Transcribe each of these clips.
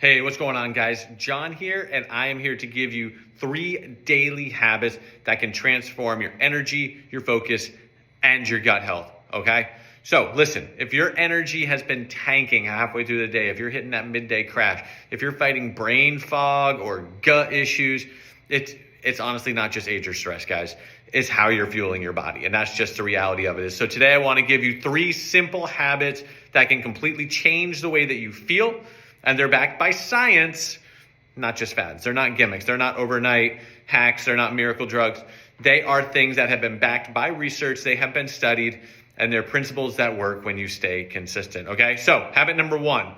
Hey, what's going on, guys? John here, and I am here to give you 3 daily habits that can transform your energy, your focus, and your gut health, okay? So listen, if your energy has been tanking halfway through the day, if you're hitting that midday crash, if you're fighting brain fog or gut issues, it's honestly not just age or stress, guys. It's how you're fueling your body, and that's just the reality of it. So today I want to give you 3 simple habits that can completely change the way that you feel. And they're backed by science, not just fads. They're not gimmicks. They're not overnight hacks. They're not miracle drugs. They are things that have been backed by research. They have been studied, and they're principles that work when you stay consistent, okay? So habit number 1,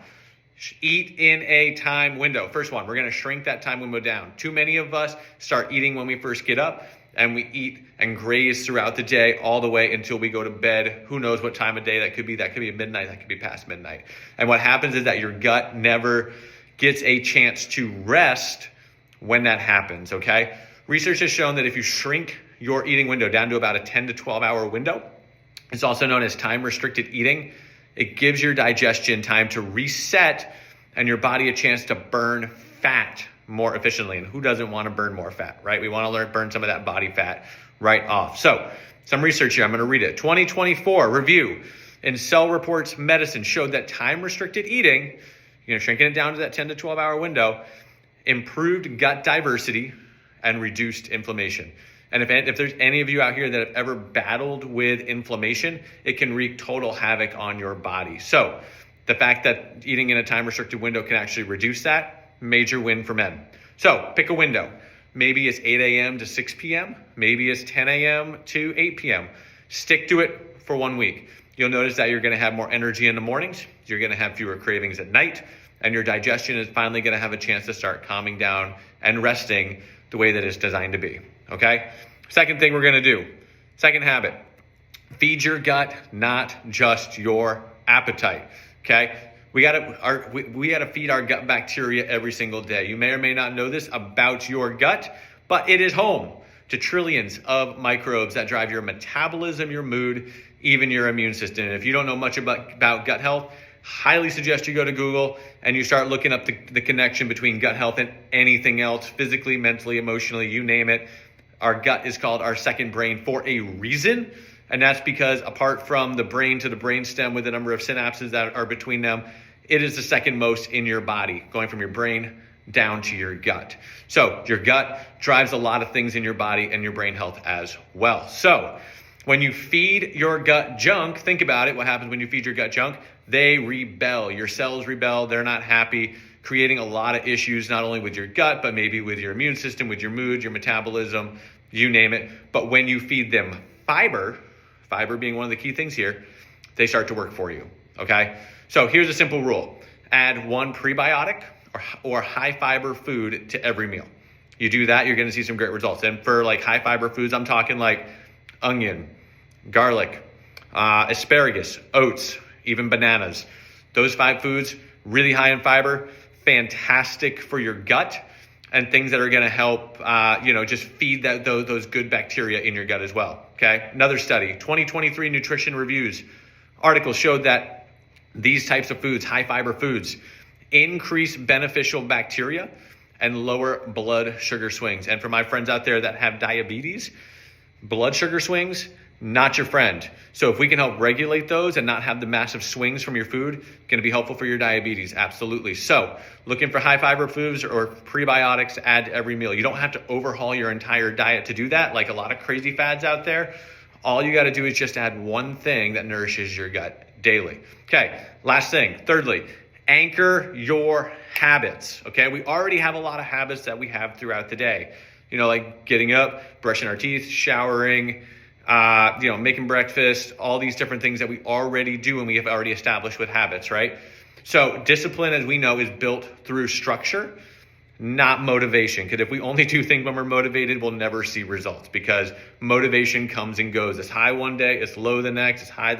eat in a time window. First one, we're going to shrink that time window down. Too many of us start eating when we first get up, and we eat and graze throughout the day all the way until we go to bed. Who knows what time of day that could be? That could be midnight. That could be past midnight. And what happens is that your gut never gets a chance to rest when that happens, okay? Research has shown that if you shrink your eating window down to about a 10 to 12 hour window, it's also known as time restricted eating. It gives your digestion time to reset and your body a chance to burn fat more efficiently. And who doesn't want to burn more fat, right? We want to burn some of that body fat right off. So some research here, I'm going to read it. 2024 review in Cell Reports Medicine showed that time restricted eating, shrinking it down to that 10 to 12 hour window, improved gut diversity and reduced inflammation. And if there's any of you out here that have ever battled with inflammation, it can wreak total havoc on your body. So the fact that eating in a time restricted window can actually reduce that, major win for men. So pick a window. Maybe it's 8 a.m. to 6 p.m. Maybe it's 10 a.m. to 8 p.m. Stick to it for 1 week. You'll notice that you're going to have more energy in the mornings. You're going to have fewer cravings at night. And your digestion is finally going to have a chance to start calming down and resting the way that it's designed to be. Okay? Second thing we're going to do. Second habit. Feed your gut, not just your appetite. Okay? We gotta feed our gut bacteria every single day. You may or may not know this about your gut, but it is home to trillions of microbes that drive your metabolism, your mood, even your immune system. And if you don't know much about gut health, highly suggest you go to Google and you start looking up the connection between gut health and anything else, physically, mentally, emotionally, you name it. Our gut is called our second brain for a reason. And that's because apart from the brain to the brainstem with the number of synapses that are between them, it is the second most in your body, going from your brain down to your gut. So your gut drives a lot of things in your body and your brain health as well. So when you feed your gut junk, think about it. What happens when you feed your gut junk? They rebel. Your cells rebel. They're not happy, creating a lot of issues, not only with your gut, but maybe with your immune system, with your mood, your metabolism, you name it. But when you feed them fiber being one of the key things here, they start to work for you, okay? So here's a simple rule. Add 1 prebiotic or high fiber food to every meal. You do that, you're gonna see some great results. And for like high fiber foods, I'm talking like onion, garlic, asparagus, oats, even bananas. Those 5 foods, really high in fiber, fantastic for your gut, and things that are going to help, just feed those good bacteria in your gut as well, okay? Another study, 2023 Nutrition Reviews article showed that these types of foods, high fiber foods, increase beneficial bacteria and lower blood sugar swings. And for my friends out there that have diabetes, blood sugar swings, not your friend. So if we can help regulate those and not have the massive swings from your food, going to be helpful for your diabetes, absolutely. So looking for high fiber foods or prebiotics to add to every meal. You don't have to overhaul your entire diet to do that, like a lot of crazy fads out there. All you got to do is just add one thing that nourishes your gut daily. Okay, last thing, thirdly, anchor your habits, okay? We already have a lot of habits that we have throughout the day, like getting up, brushing our teeth, showering, making breakfast, all these different things that we already do and we have already established with habits, right? So discipline, as we know, is built through structure, not motivation. Because if we only do things when we're motivated, we'll never see results because motivation comes and goes. It's high one day, it's low the next, it's high,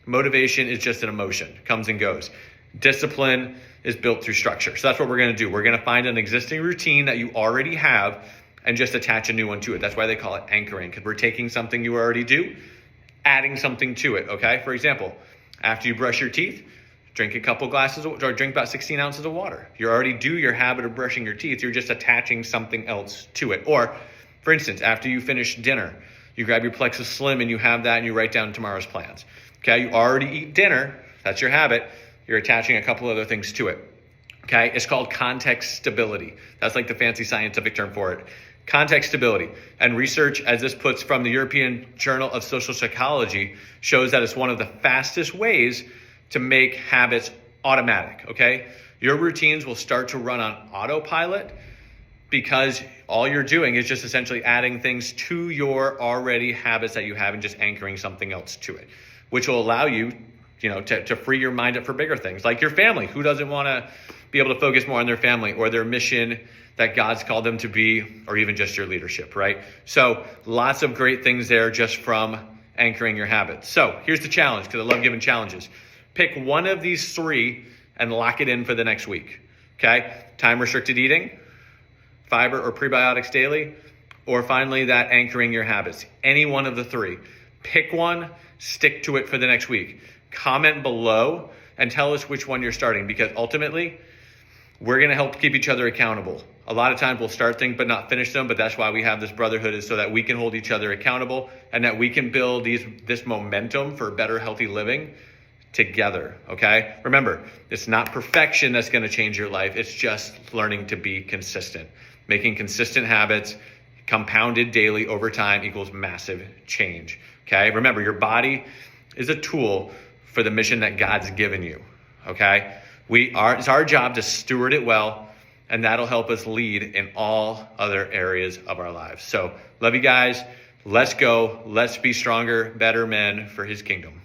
motivation is just an emotion, comes and goes. Discipline is built through structure. So that's what we're going to do. We're going to find an existing routine that you already have and just attach a new one to it. That's why they call it anchoring, because we're taking something you already do, adding something to it, okay? For example, after you brush your teeth, drink a couple glasses or drink about 16 ounces of water. You already do your habit of brushing your teeth. You're just attaching something else to it. Or, for instance, after you finish dinner, you grab your Plexus Slim and you have that and you write down tomorrow's plans. Okay, you already eat dinner. That's your habit. You're attaching a couple other things to it. Okay, it's called context stability. That's like the fancy scientific term for it. Context stability. And research, as this puts from the European Journal of Social Psychology, shows that it's one of the fastest ways to make habits automatic, okay? Your routines will start to run on autopilot because all you're doing is just essentially adding things to your already habits that you have and just anchoring something else to it, which will allow you, to free your mind up for bigger things, like your family. Who doesn't want to be able to focus more on their family or their mission that God's called them to be, or even just your leadership, right? So lots of great things there just from anchoring your habits. So here's the challenge, because I love giving challenges. Pick one of these three and lock it in for the next week, okay? Time-restricted eating, fiber or prebiotics daily, or finally that anchoring your habits. Any one of the three. Pick one, stick to it for the next week. Comment below and tell us which one you're starting, because ultimately, we're going to help keep each other accountable. A lot of times we'll start things but not finish them, but that's why we have this brotherhood, is so that we can hold each other accountable and that we can build this momentum for better, healthy living together, okay? Remember, it's not perfection that's going to change your life. It's just learning to be consistent. Making consistent habits compounded daily over time equals massive change, okay? Remember, your body is a tool for the mission that God's given you, okay? It's our job to steward it well, and that'll help us lead in all other areas of our lives. So love you guys. Let's go. Let's be stronger, better men for his kingdom.